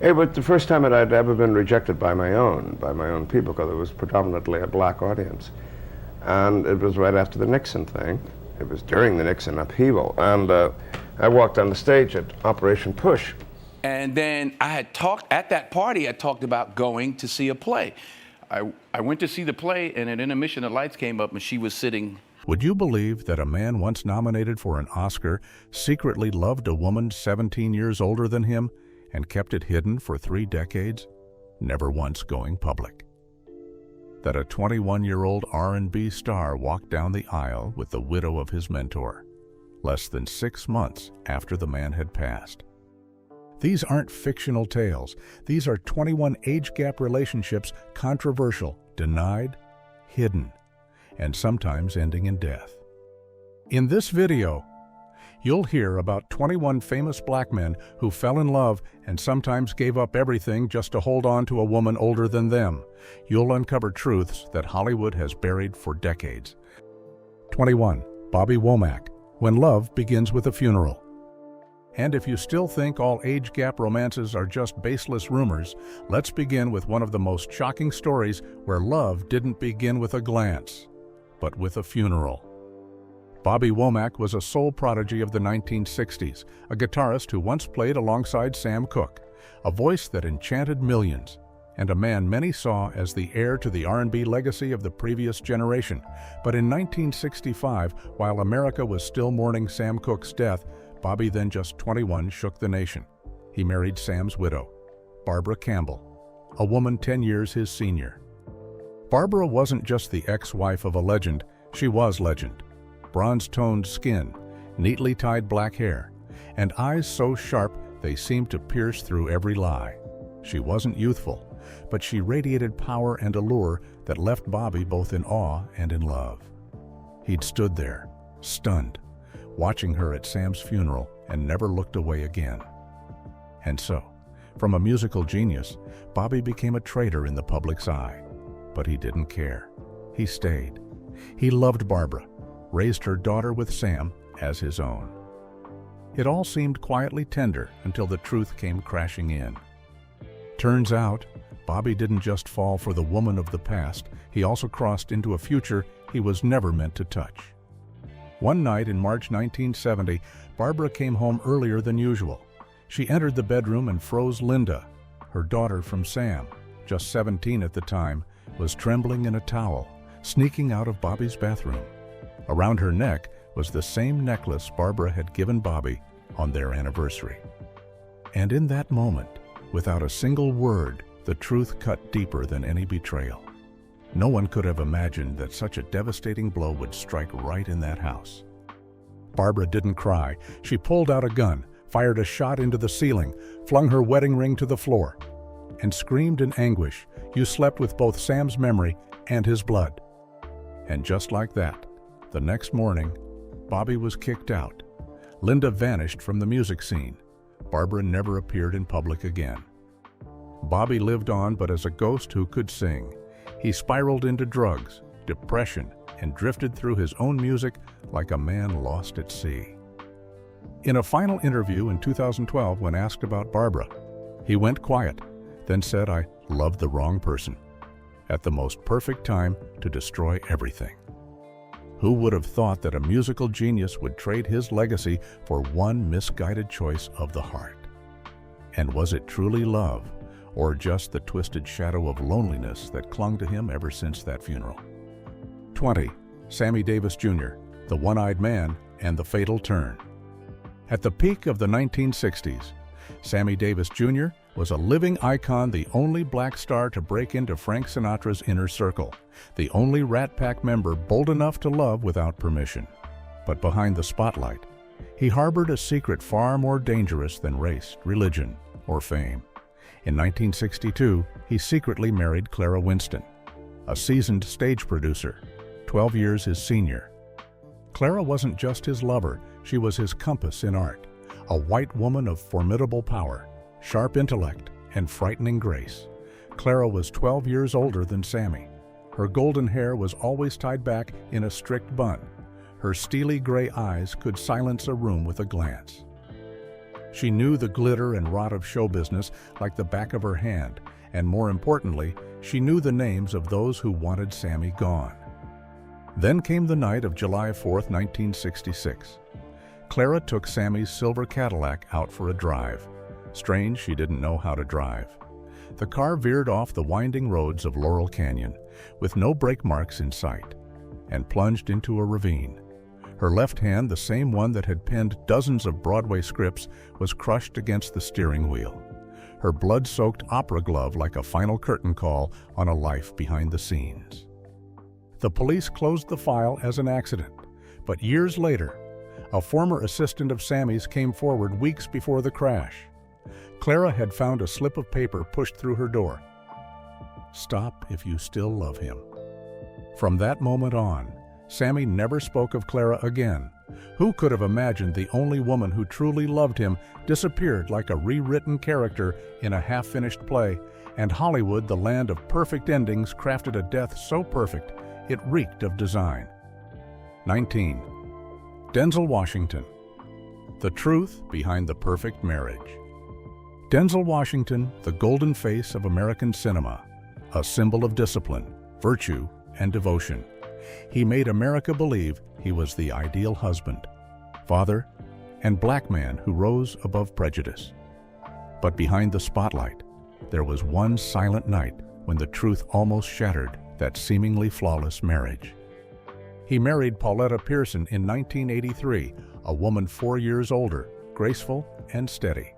It was the first time that I'd ever been rejected by my own people, because it was predominantly a black audience. And it was right after the Nixon thing. It was during the Nixon upheaval. And I walked on the stage at Operation Push. And then at that party, I talked about going to see a play. I went to see the play, and at intermission, the lights came up, and she was sitting. Would you believe that a man once nominated for an Oscar secretly loved a woman 17 years older than him and kept it hidden for 3 decades, never once going public? That a 21-year-old R&B star walked down the aisle with the widow of his mentor, less than 6 months after the man had passed. These aren't fictional tales. These are 21 age gap relationships, controversial, denied, hidden, and sometimes ending in death. In this video, you'll hear about 21 famous black men who fell in love and sometimes gave up everything just to hold on to a woman older than them. You'll uncover truths that Hollywood has buried for decades. 21. Bobby Womack, When Love Begins with a Funeral. And if you still think all age gap romances are just baseless rumors, let's begin with one of the most shocking stories where love didn't begin with a glance, but with a funeral. Bobby Womack was a soul prodigy of the 1960s, a guitarist who once played alongside Sam Cooke, a voice that enchanted millions, and a man many saw as the heir to the R&B legacy of the previous generation. But in 1965, while America was still mourning Sam Cooke's death, Bobby, then just 21, shook the nation. He married Sam's widow, Barbara Campbell, a woman 10 years his senior. Barbara wasn't just the ex-wife of a legend, she was legend. Bronze-toned skin, neatly tied black hair, and eyes so sharp they seemed to pierce through every lie. She wasn't youthful, but she radiated power and allure that left Bobby both in awe and in love. He'd stood there, stunned, watching her at Sam's funeral and never looked away again. And so, from a musical genius, Bobby became a traitor in the public's eye. But he didn't care. He stayed. He loved Barbara, raised her daughter with Sam as his own. It all seemed quietly tender until the truth came crashing in. Turns out, Bobby didn't just fall for the woman of the past, he also crossed into a future he was never meant to touch. One night in March 1970, Barbara came home earlier than usual. She entered the bedroom and froze. Linda, her daughter from Sam, just 17 at the time, was trembling in a towel, sneaking out of Bobby's bathroom. Around her neck was the same necklace Barbara had given Bobby on their anniversary. And in that moment, without a single word, the truth cut deeper than any betrayal. No one could have imagined that such a devastating blow would strike right in that house. Barbara didn't cry. She pulled out a gun, fired a shot into the ceiling, flung her wedding ring to the floor, and screamed in anguish, "You slept with both Sam's memory and his blood." And just like that, the next morning, Bobby was kicked out. Linda vanished from the music scene. Barbara never appeared in public again. Bobby lived on, but as a ghost who could sing. He spiraled into drugs, depression, and drifted through his own music like a man lost at sea. In a final interview in 2012, when asked about Barbara, he went quiet, then said, "I loved the wrong person, at the most perfect time to destroy everything." Who would have thought that a musical genius would trade his legacy for one misguided choice of the heart? And was it truly love, or just the twisted shadow of loneliness that clung to him ever since that funeral? 20. Sammy Davis Jr., the one-eyed man and the fatal turn. At the peak of the 1960s, Sammy Davis Jr. was a living icon, the only black star to break into Frank Sinatra's inner circle, the only Rat Pack member bold enough to love without permission. But behind the spotlight, he harbored a secret far more dangerous than race, religion, or fame. In 1962, he secretly married Clara Winston, a seasoned stage producer, 12 years his senior. Clara wasn't just his lover, she was his compass in art, a white woman of formidable power, sharp intellect, and frightening grace. Clara was 12 years older than Sammy. Her golden hair was always tied back in a strict bun. Her steely gray eyes could silence a room with a glance. She knew the glitter and rot of show business like the back of her hand, and more importantly, she knew the names of those who wanted Sammy gone. Then came the night of July 4th, 1966. Clara took Sammy's silver Cadillac out for a drive. Strange she didn't know how to drive. The car veered off the winding roads of Laurel Canyon, with no brake marks in sight, and plunged into a ravine. Her left hand, the same one that had penned dozens of Broadway scripts, was crushed against the steering wheel. Her blood-soaked opera glove like a final curtain call on a life behind the scenes. The police closed the file as an accident, but years later, a former assistant of Sammy's came forward weeks before the crash. Clara had found a slip of paper pushed through her door. "Stop if you still love him." From that moment on, Sammy never spoke of Clara again. Who could have imagined the only woman who truly loved him disappeared like a rewritten character in a half-finished play, and Hollywood, the land of perfect endings, crafted a death so perfect it reeked of design. 19. Denzel Washington. The truth behind the perfect marriage. Denzel Washington, the golden face of American cinema, a symbol of discipline, virtue, and devotion. He made America believe he was the ideal husband, father, and black man who rose above prejudice. But behind the spotlight, there was one silent night when the truth almost shattered that seemingly flawless marriage. He married Pauletta Pearson in 1983, a woman 4 years older, graceful and steady.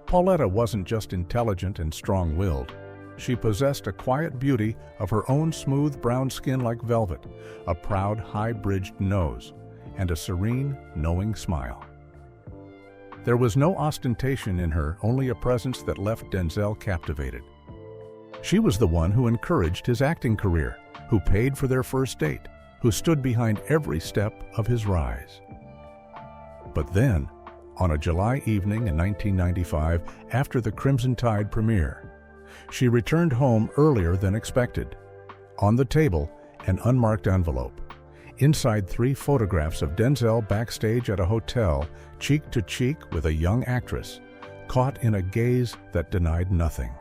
Pauletta wasn't just intelligent and strong-willed. She possessed a quiet beauty of her own smooth brown skin like velvet, a proud, high-bridged nose, and a serene, knowing smile. There was no ostentation in her, only a presence that left Denzel captivated. She was the one who encouraged his acting career, who paid for their first date, who stood behind every step of his rise. But then, on a July evening in 1995, after the Crimson Tide premiere, she returned home earlier than expected. On the table, an unmarked envelope. Inside 3 photographs of Denzel backstage at a hotel, cheek to cheek with a young actress, caught in a gaze that denied nothing.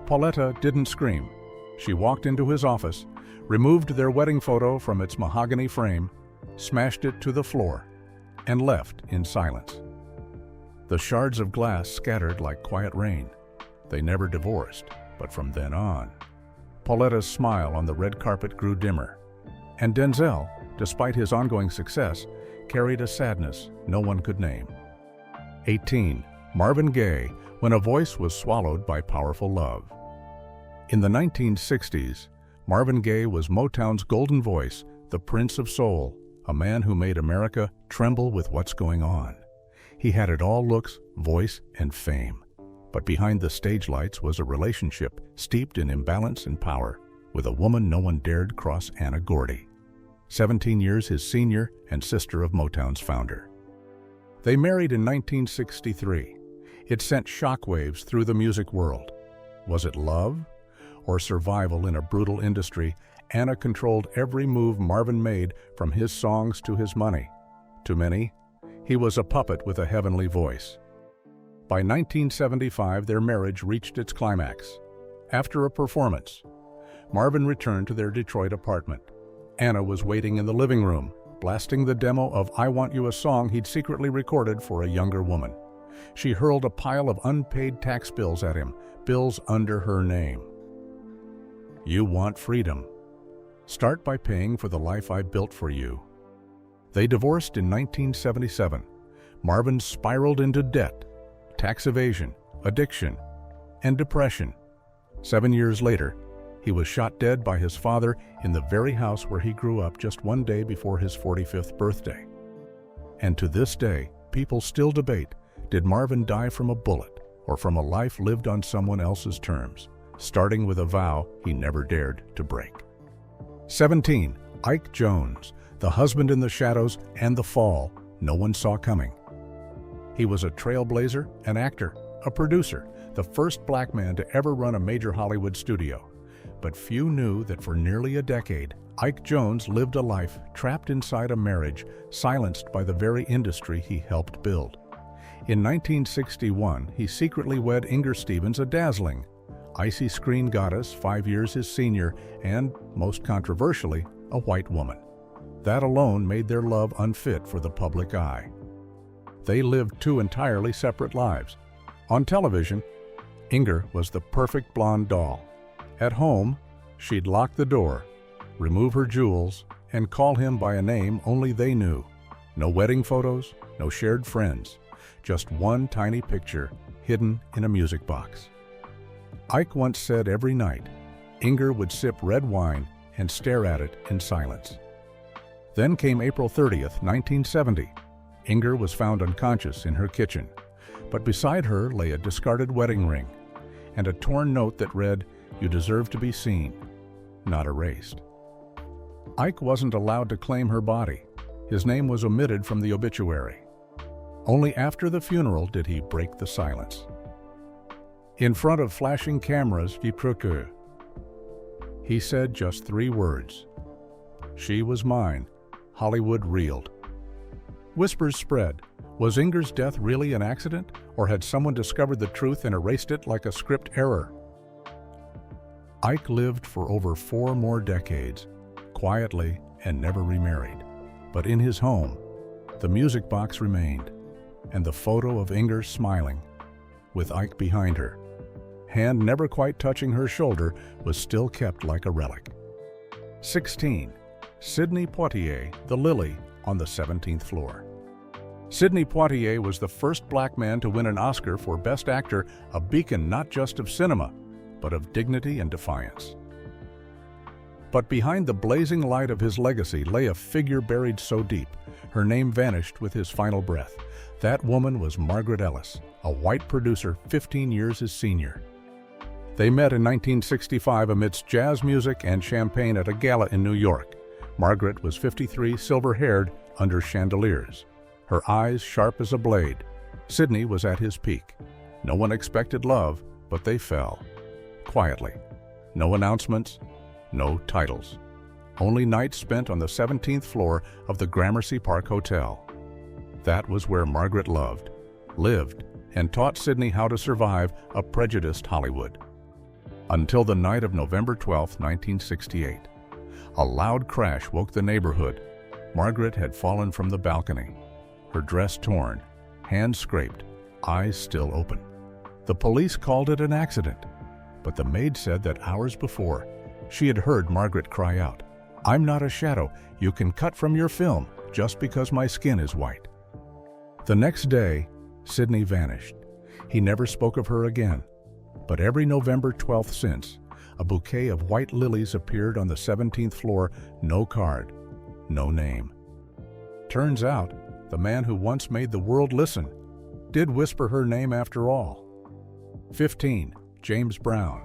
Pauletta didn't scream. She walked into his office, removed their wedding photo from its mahogany frame, smashed it to the floor, and left in silence. The shards of glass scattered like quiet rain. They never divorced, but from then on, Pauletta's smile on the red carpet grew dimmer, and Denzel, despite his ongoing success, carried a sadness no one could name. 18. Marvin Gaye, when a voice was swallowed by powerful love. In the 1960s, Marvin Gaye was Motown's golden voice, the Prince of Soul, a man who made America tremble with what's going on. He had it all: looks, voice, and fame. But behind the stage lights was a relationship steeped in imbalance and power, with a woman no one dared cross Anna Gordy, 17 years his senior and sister of Motown's founder. They married in 1963. It sent shockwaves through the music world. Was it love or survival in a brutal industry? Anna controlled every move Marvin made, from his songs to his money. To many, he was a puppet with a heavenly voice. By 1975, their marriage reached its climax. After a performance, Marvin returned to their Detroit apartment. Anna was waiting in the living room, blasting the demo of "I Want You," a song he'd secretly recorded for a younger woman. She hurled a pile of unpaid tax bills at him, bills under her name. "You want freedom. Start by paying for the life I built for you." They divorced in 1977. Marvin spiraled into debt, tax evasion, addiction, and depression. 7 years later, he was shot dead by his father in the very house where he grew up just one day before his 45th birthday. And to this day, people still debate, did Marvin die from a bullet or from a life lived on someone else's terms, starting with a vow he never dared to break. 17. Ike Jones, the husband in the shadows and the fall no one saw coming. He was a trailblazer, an actor, a producer, the first black man to ever run a major Hollywood studio. But few knew that for nearly a decade, Ike Jones lived a life trapped inside a marriage, silenced by the very industry he helped build. In 1961, he secretly wed Inger Stevens, a dazzling, icy screen goddess 5 years his senior and, most controversially, a white woman. That alone made their love unfit for the public eye. They lived two entirely separate lives. On television, Inger was the perfect blonde doll. At home, she'd lock the door, remove her jewels, and call him by a name only they knew. No wedding photos, no shared friends, just one tiny picture hidden in a music box. Ike once said every night, Inger would sip red wine and stare at it in silence. Then came April 30th, 1970. Inger was found unconscious in her kitchen, but beside her lay a discarded wedding ring and a torn note that read, "You deserve to be seen, not erased." Ike wasn't allowed to claim her body. His name was omitted from the obituary. Only after the funeral did he break the silence. In front of flashing cameras du procureur, he said just 3 words. "She was mine." Hollywood reeled. Whispers spread. Was Inger's death really an accident, or had someone discovered the truth and erased it like a script error? Ike lived for over 4 more decades, quietly and never remarried. But in his home, the music box remained, and the photo of Inger smiling, with Ike behind her, hand never quite touching her shoulder, was still kept like a relic. 16. Sidney Poitier, the Lily, on the 17th floor. Sidney Poitier was the first black man to win an Oscar for Best Actor, a beacon not just of cinema, but of dignity and defiance. But behind the blazing light of his legacy lay a figure buried so deep, her name vanished with his final breath. That woman was Margaret Ellis, a white producer 15 years his senior. They met in 1965 amidst jazz music and champagne at a gala in New York. Margaret was 53, silver-haired, under chandeliers, her eyes sharp as a blade. Sidney was at his peak. No one expected love, but they fell. Quietly. No announcements, no titles. Only nights spent on the 17th floor of the Gramercy Park Hotel. That was where Margaret loved, lived, and taught Sidney how to survive a prejudiced Hollywood. Until the night of November 12, 1968. A loud crash woke the neighborhood. Margaret had fallen from the balcony, her dress torn, hands scraped, eyes still open. The police called it an accident, but the maid said that hours before, she had heard Margaret cry out, "I'm not a shadow. You can cut from your film just because my skin is white." The next day, Sidney vanished. He never spoke of her again. But every November 12th since, a bouquet of white lilies appeared on the 17th floor, no card, no name. Turns out, the man who once made the world listen did whisper her name after all. 15. James Brown.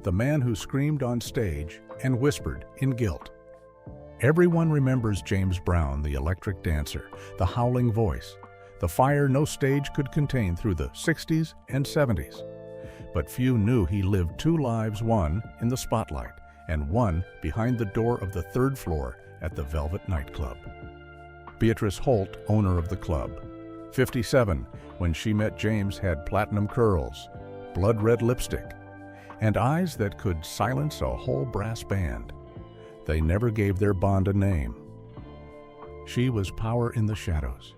The man who screamed on stage and whispered in guilt. Everyone remembers James Brown, the electric dancer, the howling voice, the fire no stage could contain through the 60s and 70s. But few knew he lived 2 lives, one in the spotlight and one behind the door of the 3rd floor at the Velvet nightclub. Beatrice Holt, owner of the club. 57, when she met James, had platinum curls, blood-red lipstick, and eyes that could silence a whole brass band. They never gave their bond a name. She was power in the shadows.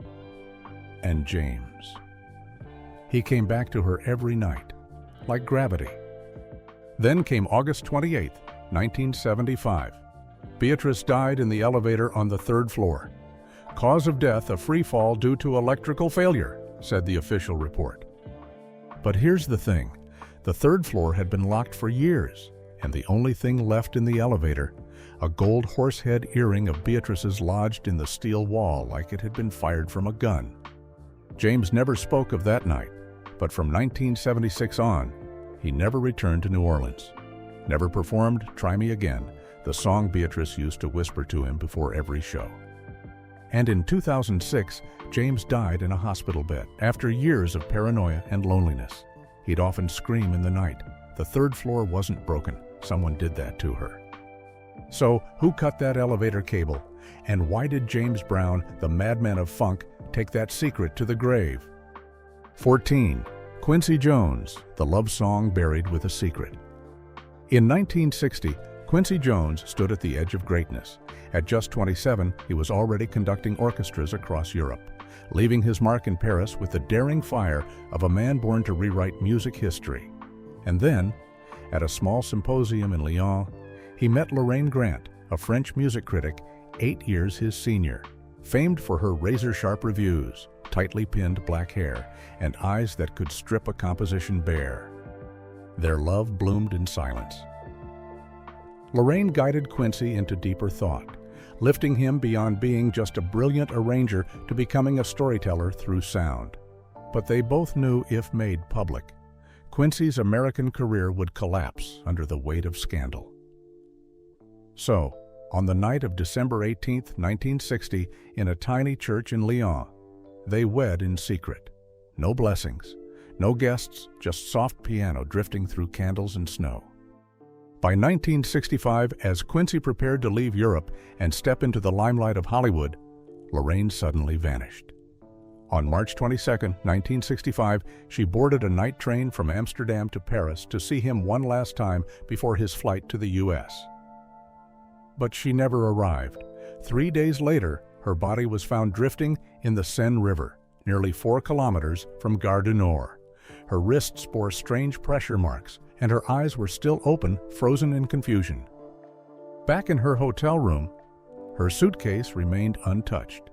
And James. He came back to her every night, like gravity. Then came August 28, 1975. Beatrice died in the elevator on the 3rd floor. Cause of death, a free fall due to electrical failure, said the official report. But here's the thing. The 3rd floor had been locked for years, and the only thing left in the elevator, a gold horsehead earring of Beatrice's lodged in the steel wall like it had been fired from a gun. James never spoke of that night, but from 1976 on, he never returned to New Orleans. Never performed Try Me Again, the song Beatrice used to whisper to him before every show. And in 2006, James died in a hospital bed after years of paranoia and loneliness. He'd often scream in the night. The 3rd floor wasn't broken. Someone did that to her. So, who cut that elevator cable? And why did James Brown, the madman of funk, take that secret to the grave? 14. Quincy Jones, the love song buried with a secret. In 1960, Quincy Jones stood at the edge of greatness. At just 27, he was already conducting orchestras across Europe, leaving his mark in Paris with the daring fire of a man born to rewrite music history. And then, at a small symposium in Lyon, he met Lorraine Grant, a French music critic, 8 years his senior, famed for her razor-sharp reviews, tightly pinned black hair, and eyes that could strip a composition bare. Their love bloomed in silence. Lorraine guided Quincy into deeper thought, lifting him beyond being just a brilliant arranger to becoming a storyteller through sound. But they both knew if made public, Quincy's American career would collapse under the weight of scandal. So, on the night of December 18, 1960, in a tiny church in Lyon, they wed in secret. No blessings, no guests, just soft piano drifting through candles and snow. By 1965, as Quincy prepared to leave Europe and step into the limelight of Hollywood, Lorraine suddenly vanished. On March 22, 1965, she boarded a night train from Amsterdam to Paris to see him one last time before his flight to the U.S. But she never arrived. 3 days later, her body was found drifting in the Seine River, nearly 4 kilometers from Gare du Nord. Her wrists bore strange pressure marks, and her eyes were still open, frozen in confusion. Back in her hotel room, her suitcase remained untouched.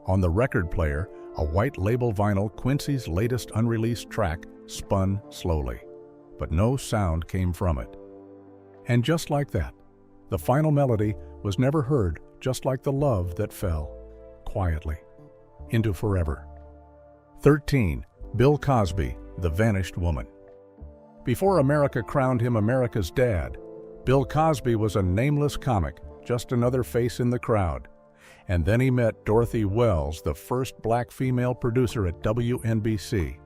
On the record player, a white label vinyl, Quincy's latest unreleased track spun slowly, but no sound came from it. And just like that, the final melody was never heard, just like the love that fell, quietly, into forever. 13. Bill Cosby, the vanished woman. Before America crowned him America's dad, Bill Cosby was a nameless comic, just another face in the crowd. And then he met Dorothy Wells, the first black female producer at WNBC,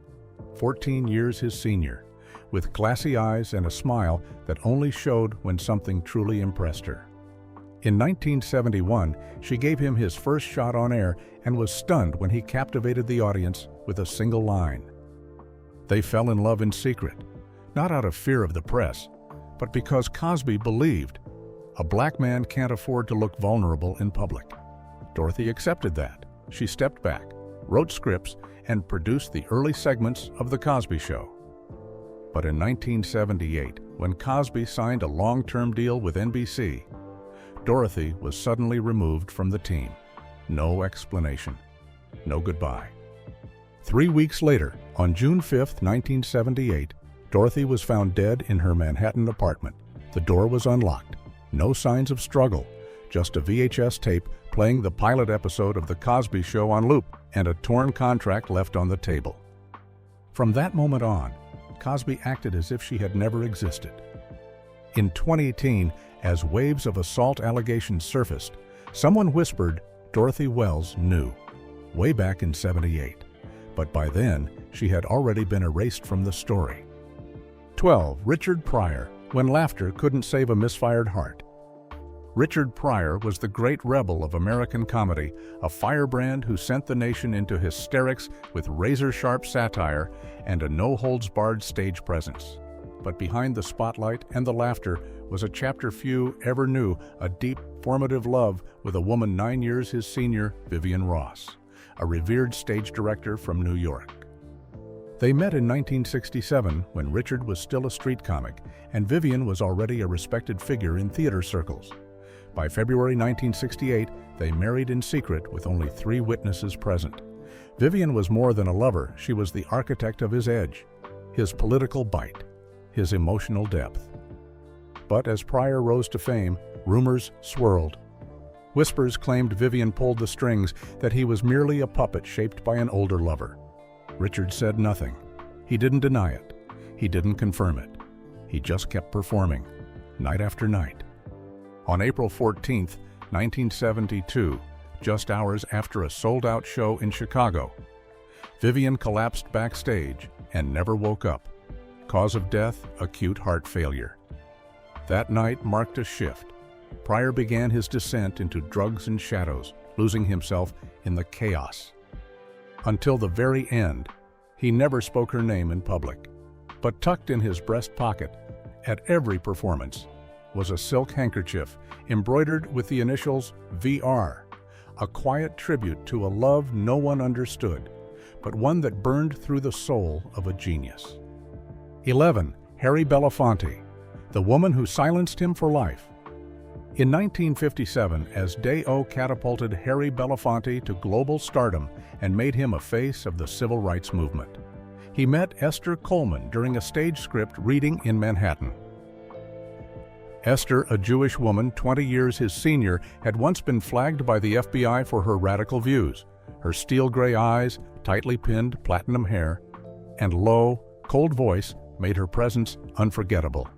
14 years his senior, with glassy eyes and a smile that only showed when something truly impressed her. In 1971, she gave him his first shot on air and was stunned when he captivated the audience with a single line. They fell in love in secret, not out of fear of the press, but because Cosby believed a black man can't afford to look vulnerable in public. Dorothy accepted that. She stepped back, wrote scripts, and produced the early segments of The Cosby Show. But in 1978, when Cosby signed a long-term deal with NBC, Dorothy was suddenly removed from the team. No explanation. No goodbye. 3 weeks later, on June 5, 1978, Dorothy was found dead in her Manhattan apartment. The door was unlocked. No signs of struggle, just a VHS tape playing the pilot episode of The Cosby Show on loop and a torn contract left on the table. From that moment on, Cosby acted as if she had never existed. In 2018, as waves of assault allegations surfaced, someone whispered Dorothy Wells knew, way back in '78. But by then, she had already been erased from the story. 12. Richard Pryor, when laughter couldn't save a misfired heart. Richard Pryor was the great rebel of American comedy, a firebrand who sent the nation into hysterics with razor-sharp satire and a no-holds-barred stage presence. But behind the spotlight and the laughter was a chapter few ever knew, a deep, formative love with a woman 9 years his senior, Vivian Ross, a revered stage director from New York. They met in 1967 when Richard was still a street comic and Vivian was already a respected figure in theater circles. By February 1968, they married in secret with only 3 witnesses present. Vivian was more than a lover, she was the architect of his edge, his political bite, his emotional depth. But as Pryor rose to fame, rumors swirled. Whispers claimed Vivian pulled the strings, that he was merely a puppet shaped by an older lover. Richard said nothing. He didn't deny it. He didn't confirm it. He just kept performing, night after night. On April 14, 1972, just hours after a sold-out show in Chicago, Vivian collapsed backstage and never woke up. Cause of death, acute heart failure. That night marked a shift. Pryor began his descent into drugs and shadows, losing himself in the chaos. Until the very end, He never spoke her name in public, but tucked in his breast pocket at every performance was a silk handkerchief embroidered with the initials VR, a quiet tribute to a love no one understood, but one that burned through the soul of a genius. 11. Harry Belafonte, the woman who silenced him for life. In 1957, as Day-O catapulted Harry Belafonte to global stardom and made him a face of the civil rights movement. He met Esther Coleman during a stage script reading in Manhattan. Esther, a Jewish woman 20 years his senior, had once been flagged by the FBI for her radical views. Her steel gray eyes, tightly pinned platinum hair, and low, cold voice made her presence unforgettable.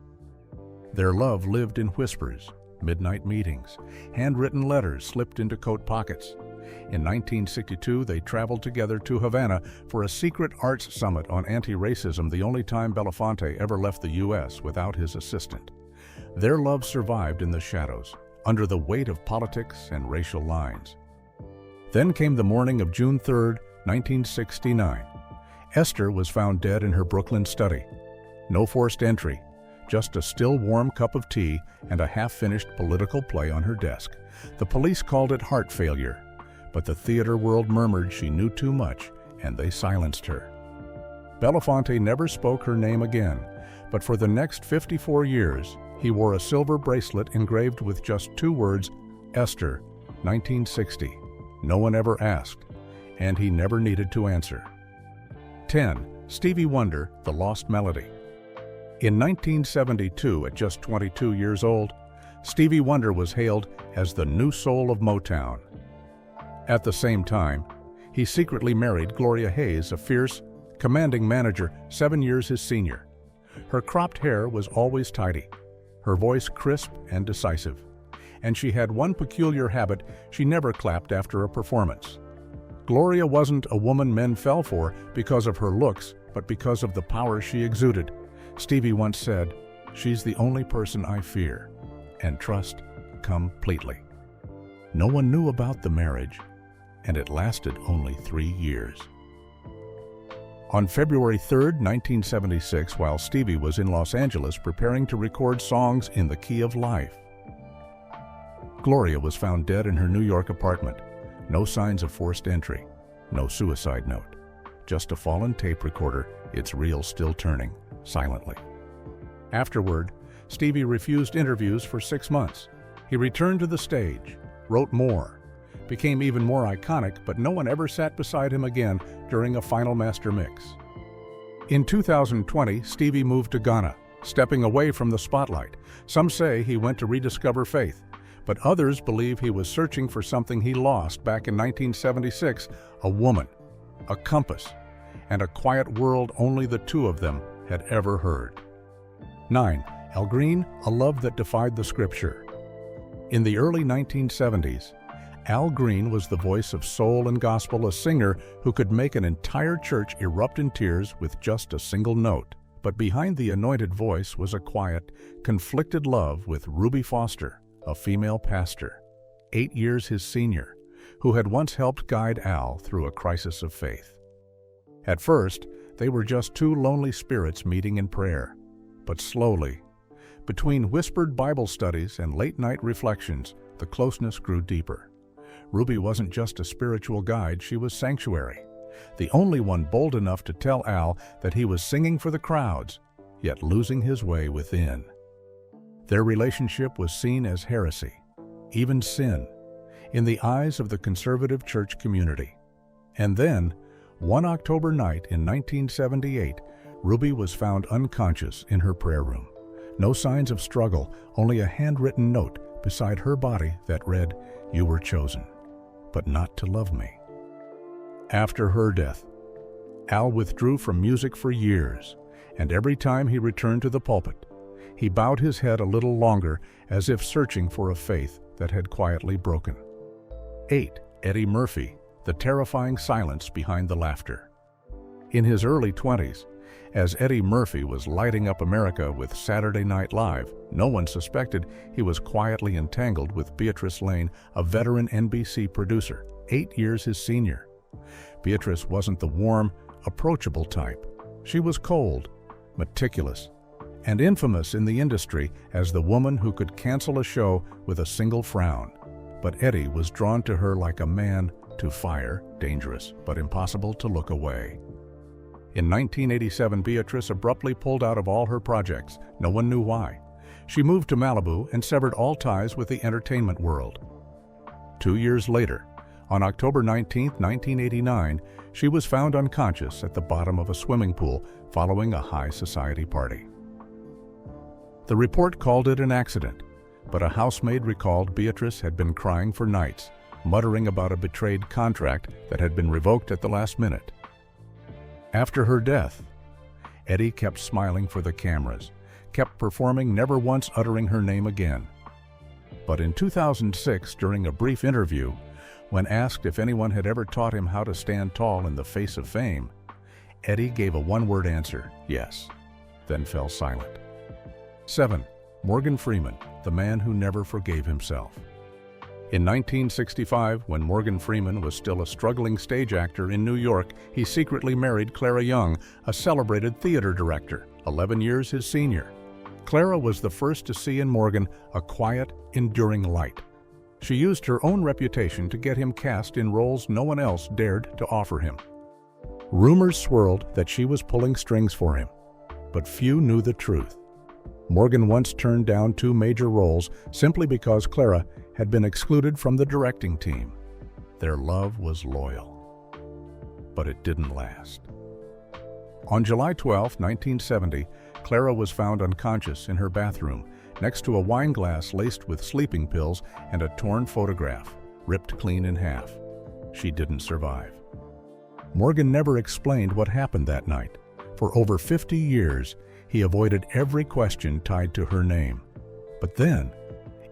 Their love lived in whispers, midnight meetings, handwritten letters slipped into coat pockets. In 1962, they traveled together to Havana for a secret arts summit on anti-racism, the only time Belafonte ever left the U.S. without his assistant. Their love survived in the shadows, under the weight of politics and racial lines. Then came the morning of June 3, 1969. Esther was found dead in her Brooklyn study. No forced entry, just a still warm cup of tea and a half-finished political play on her desk. The police called it heart failure, but the theater world murmured she knew too much, and they silenced her. Belafonte never spoke her name again, but for the next 54 years, he wore a silver bracelet engraved with just 2 words, Esther, 1960. No one ever asked, and he never needed to answer. 10. Stevie Wonder, The Lost Melody. In 1972, at just 22 years old, Stevie Wonder was hailed as the new soul of Motown. At the same time, he secretly married Gloria Hayes, a fierce, commanding manager 7 years his senior. Her cropped hair was always tidy, her voice crisp and decisive, and she had one peculiar habit: she never clapped after a performance. Gloria wasn't a woman men fell for because of her looks, but because of the power she exuded. Stevie once said, "She's the only person I fear and trust completely." No one knew about the marriage, and it lasted only 3 years. On February 3, 1976, while Stevie was in Los Angeles preparing to record songs in the key of life, Gloria was found dead in her New York apartment. No signs of forced entry, no suicide note, just a fallen tape recorder, its reel still turning, silently. Afterward, Stevie refused interviews for 6 months. He returned to the stage, wrote more, became even more iconic, but no one ever sat beside him again during a final master mix. In 2020, Stevie moved to Ghana, stepping away from the spotlight. Some say he went to rediscover faith, but others believe he was searching for something he lost back in 1976, a woman, a compass, and a quiet world only the two of them had ever heard. 9. Al Green, A Love That Defied the Scripture. In the early 1970s, Al Green was the voice of soul and gospel, a singer who could make an entire church erupt in tears with just a single note. But behind the anointed voice was a quiet, conflicted love with Ruby Foster, a female pastor, 8 years his senior, who had once helped guide Al through a crisis of faith. At first, they were just 2 lonely spirits meeting in prayer. But slowly, between whispered Bible studies and late-night reflections, the closeness grew deeper. Ruby wasn't just a spiritual guide, she was sanctuary, the only one bold enough to tell Al that he was singing for the crowds, yet losing his way within. Their relationship was seen as heresy, even sin, in the eyes of the conservative church community. And then, one October night in 1978, Ruby was found unconscious in her prayer room. No signs of struggle, only a handwritten note beside her body that read, "You were chosen, but not to love me." After her death, Al withdrew from music for years, and every time he returned to the pulpit, he bowed his head a little longer as if searching for a faith that had quietly broken. 8. Eddie Murphy, The Terrifying Silence Behind the Laughter. In his early 20s, as Eddie Murphy was lighting up America with Saturday Night Live, no one suspected he was quietly entangled with Beatrice Lane, a veteran NBC producer, 8 years his senior. Beatrice wasn't the warm, approachable type. She was cold, meticulous, and infamous in the industry as the woman who could cancel a show with a single frown. But Eddie was drawn to her like a man to fire, dangerous but impossible to look away. In 1987, Beatrice abruptly pulled out of all her projects. No one knew why. She moved to Malibu and severed all ties with the entertainment world. 2 years later, on October 19, 1989, she was found unconscious at the bottom of a swimming pool following a high society party. The report called it an accident, but a housemaid recalled Beatrice had been crying for nights, muttering about a betrayed contract that had been revoked at the last minute. After her death, Eddie kept smiling for the cameras, kept performing, never once uttering her name again. But in 2006, during a brief interview, when asked if anyone had ever taught him how to stand tall in the face of fame, Eddie gave a one-word answer, yes, then fell silent. 7. Morgan Freeman, the man who never forgave himself. In 1965, when Morgan Freeman was still a struggling stage actor in New York, he secretly married Clara Young, a celebrated theater director, 11 years his senior. Clara was the first to see in Morgan a quiet, enduring light. She used her own reputation to get him cast in roles no one else dared to offer him. Rumors swirled that she was pulling strings for him, but few knew the truth. Morgan once turned down 2 major roles simply because Clara had been excluded from the directing team. Their love was loyal, but it didn't last. On July 12, 1970, Clara was found unconscious in her bathroom, next to a wine glass laced with sleeping pills and a torn photograph, ripped clean in half. She didn't survive. Morgan never explained what happened that night. For over 50 years, he avoided every question tied to her name. But then,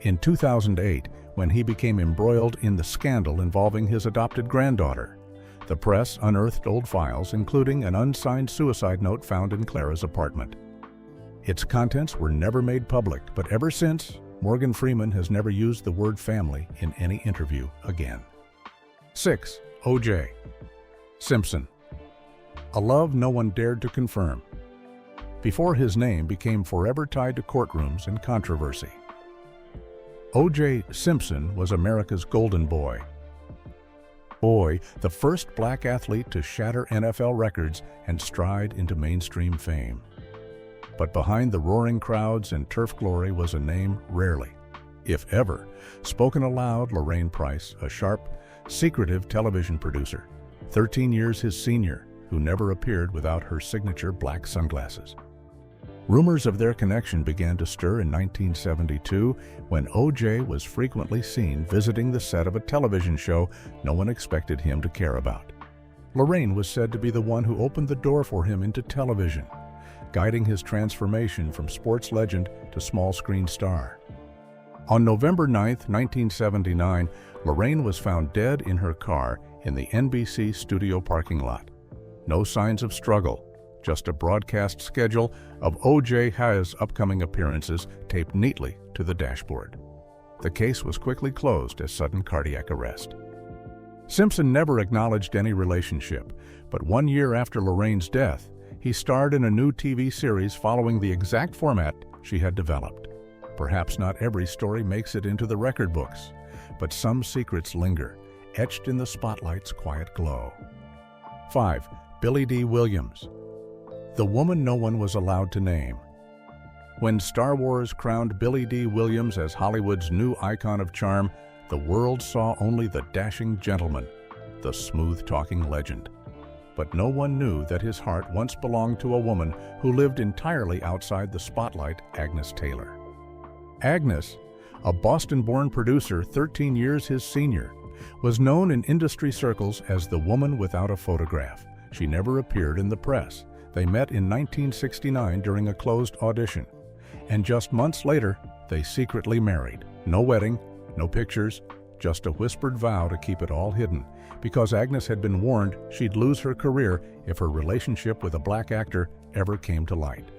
in 2008, when he became embroiled in the scandal involving his adopted granddaughter, the press unearthed old files, including an unsigned suicide note found in Clara's apartment. Its contents were never made public, but ever since, Morgan Freeman has never used the word family in any interview again. 6. O.J. Simpson. A love no one dared to confirm, before his name became forever tied to courtrooms and controversy. O.J. Simpson was America's golden boy. The first black athlete to shatter NFL records and stride into mainstream fame. But behind the roaring crowds and turf glory was a name rarely, if ever, spoken aloud. Lorraine Price, a sharp, secretive television producer, 13 years his senior, who never appeared without her signature black sunglasses. Rumors of their connection began to stir in 1972 when O.J. was frequently seen visiting the set of a television show no one expected him to care about. Lorraine was said to be the one who opened the door for him into television, guiding his transformation from sports legend to small-screen star. On November 9, 1979, Lorraine was found dead in her car in the NBC studio parking lot. No signs of struggle, just a broadcast schedule of O.J.'s upcoming appearances taped neatly to the dashboard. The case was quickly closed as sudden cardiac arrest. Simpson never acknowledged any relationship, but 1 year after Lorraine's death, he starred in a new TV series following the exact format she had developed. Perhaps not every story makes it into the record books, but some secrets linger, etched in the spotlight's quiet glow. 5. Billy Dee Williams. The woman no one was allowed to name. When Star Wars crowned Billy Dee Williams as Hollywood's new icon of charm, the world saw only the dashing gentleman, the smooth-talking legend. But no one knew that his heart once belonged to a woman who lived entirely outside the spotlight, Agnes Taylor. Agnes, a Boston-born producer 13 years his senior, was known in industry circles as the woman without a photograph. She never appeared in the press. They met in 1969 during a closed audition, and just months later, they secretly married. No wedding, no pictures, just a whispered vow to keep it all hidden, because Agnes had been warned she'd lose her career if her relationship with a black actor ever came to light.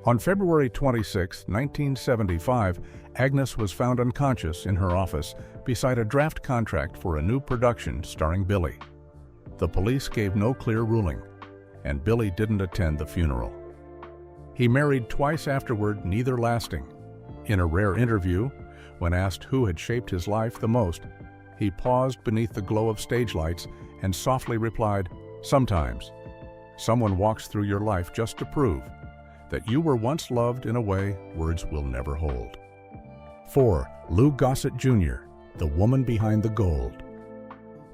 On February 26, 1975, Agnes was found unconscious in her office beside a draft contract for a new production starring Billy. The police gave no clear ruling, and Billy didn't attend the funeral. He married twice afterward, neither lasting. In a rare interview, when asked who had shaped his life the most, he paused beneath the glow of stage lights and softly replied, "Sometimes. Someone walks through your life just to prove that you were once loved in a way words will never hold." 4. Lou Gossett Jr., the woman behind the gold.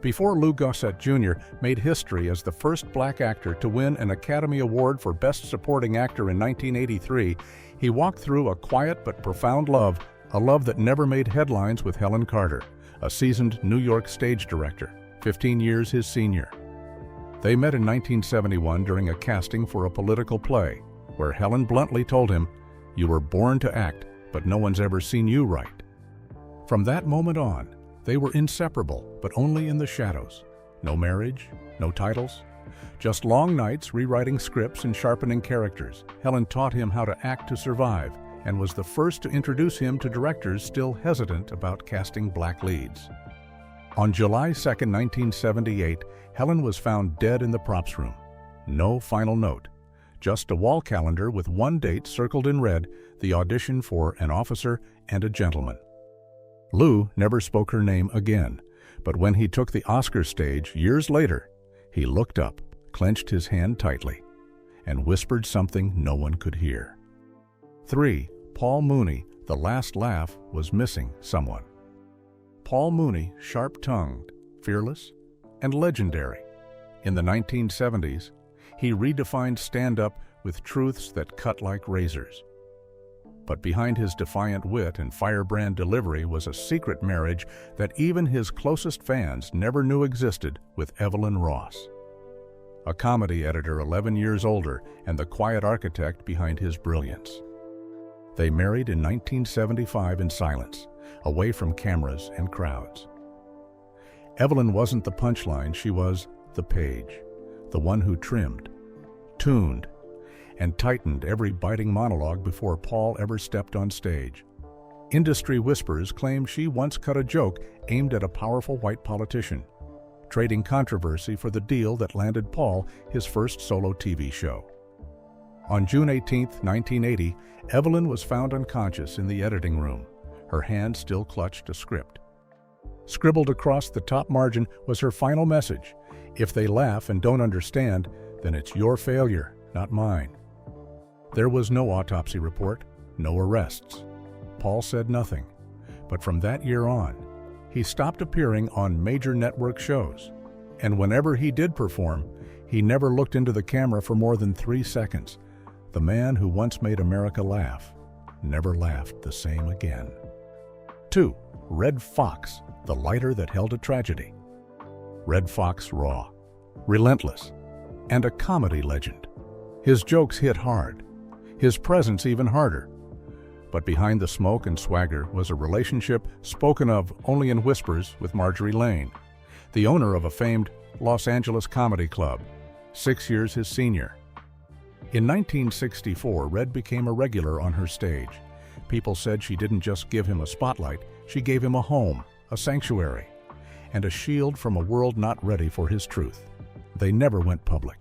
Before Lou Gossett Jr. made history as the first black actor to win an Academy Award for Best Supporting Actor in 1983, he walked through a quiet but profound love, a love that never made headlines, with Helen Carter, a seasoned New York stage director, 15 years his senior. They met in 1971 during a casting for a political play, where Helen bluntly told him, "You were born to act, but no one's ever seen you write." From that moment on, they were inseparable, but only in the shadows. No marriage, no titles, just long nights rewriting scripts and sharpening characters. Helen taught him how to act to survive, and was the first to introduce him to directors still hesitant about casting black leads. On July 2, 1978, Helen was found dead in the props room. No final note, just a wall calendar with one date circled in red, the audition for An Officer and a Gentleman. Lou never spoke her name again, but when he took the Oscar stage years later, he looked up, clenched his hand tightly, and whispered something no one could hear. 3. Paul Mooney, the last laugh, was missing someone. Paul Mooney, sharp-tongued, fearless, and legendary. In the 1970s, he redefined stand-up with truths that cut like razors. But behind his defiant wit and firebrand delivery was a secret marriage that even his closest fans never knew existed with Evelyn Ross, a comedy editor 11 years older and the quiet architect behind his brilliance. They married in 1975 in silence, away from cameras and crowds. Evelyn wasn't the punchline, she was the page, the one who trimmed, tuned, and tightened every biting monologue before Paul ever stepped on stage. Industry whispers claim she once cut a joke aimed at a powerful white politician, trading controversy for the deal that landed Paul his first solo TV show. On June 18, 1980, Evelyn was found unconscious in the editing room. Her hand still clutched a script. Scribbled across the top margin was her final message: "If they laugh and don't understand, then it's your failure, not mine." There was no autopsy report, no arrests. Paul said nothing, but from that year on, he stopped appearing on major network shows. And whenever he did perform, he never looked into the camera for more than 3 seconds. The man who once made America laugh never laughed the same again. 2. Red Foxx, the lighter that held a tragedy. Red Foxx raw, relentless, and a comedy legend. His jokes hit hard, his presence even harder. But behind the smoke and swagger was a relationship spoken of only in whispers with Marjorie Lane, the owner of a famed Los Angeles comedy club, 6 years his senior. In 1964, Red became a regular on her stage. People said she didn't just give him a spotlight, she gave him a home, a sanctuary, and a shield from a world not ready for his truth. They never went public.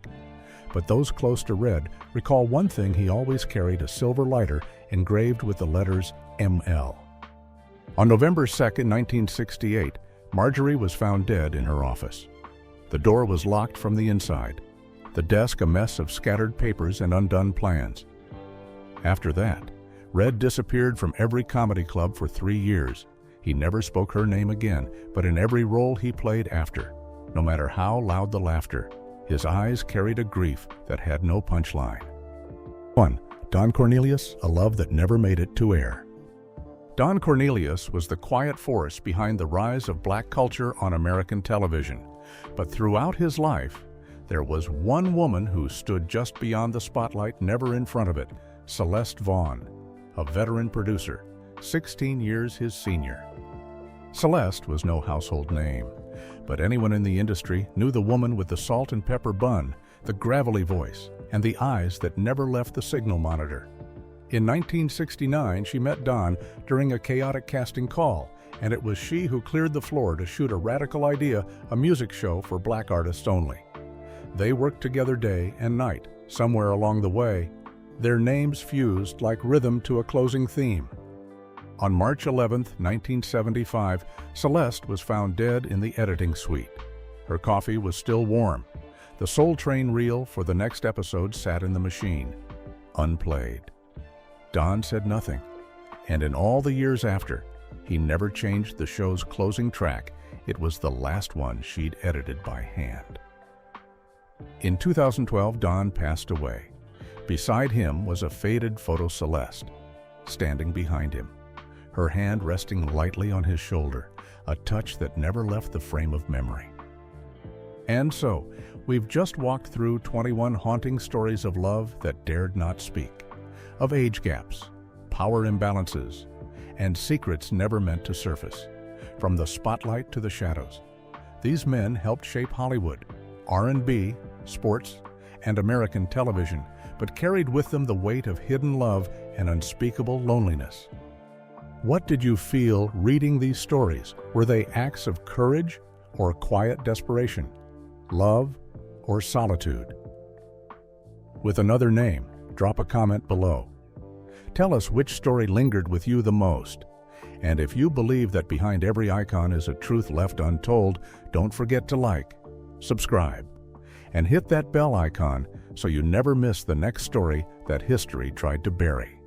But those close to Red recall one thing: he always carried a silver lighter engraved with the letters ML. On November 2, 1968, Marjorie was found dead in her office. The door was locked from the inside, the desk a mess of scattered papers and undone plans. After that, Red disappeared from every comedy club for 3 years. He never spoke her name again, but in every role he played after, no matter how loud the laughter, his eyes carried a grief that had no punchline. 1. Don Cornelius, a love that never made it to air. Don Cornelius was the quiet force behind the rise of black culture on American television. But throughout his life, there was one woman who stood just beyond the spotlight, never in front of it: Celeste Vaughn, a veteran producer, 16 years his senior. Celeste was no household name, but anyone in the industry knew the woman with the salt and pepper bun, the gravelly voice, and the eyes that never left the signal monitor. In 1969, she met Don during a chaotic casting call, and it was she who cleared the floor to shoot a radical idea, a music show for black artists only. They worked together day and night. Somewhere along the way, their names fused like rhythm to a closing theme. On March 11, 1975, Celeste was found dead in the editing suite. Her coffee was still warm. The Soul Train reel for the next episode sat in the machine, unplayed. Don said nothing, and in all the years after, he never changed the show's closing track. It was the last one she'd edited by hand. In 2012, Don passed away. Beside him was a faded photo Celeste, standing behind him, her hand resting lightly on his shoulder, a touch that never left the frame of memory. And so, we've just walked through 21 haunting stories of love that dared not speak, of age gaps, power imbalances, and secrets never meant to surface. From the spotlight to the shadows, these men helped shape Hollywood, R&B, sports, and American television, but carried with them the weight of hidden love and unspeakable loneliness. What did you feel reading these stories? Were they acts of courage or quiet desperation? Love or solitude? With another name, drop a comment below. Tell us which story lingered with you the most. And if you believe that behind every icon is a truth left untold, don't forget to like, subscribe, and hit that bell icon so you never miss the next story that history tried to bury.